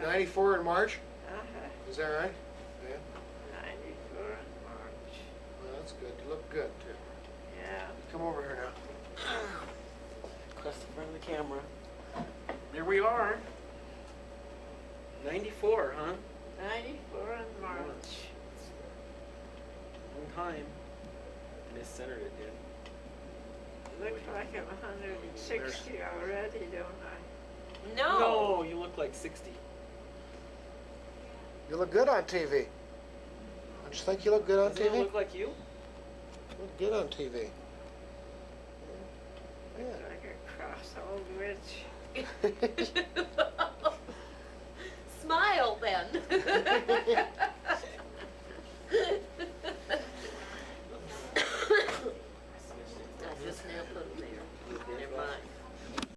94 in March? Uh-huh. Is that right? Yeah. 94 in March. Well, that's good. You look good, too. Yeah. Come over here now. Across the front of the camera. There we are. 94, huh? 94 in March. Long time. Miss centered it, did. Looks like I'm 160 already, don't I? No. No, you look like 60. You look good on TV. Don't you think you look good on Doesn't it TV? look like you? You look good on TV. Looks like a cross old witch. Smile then.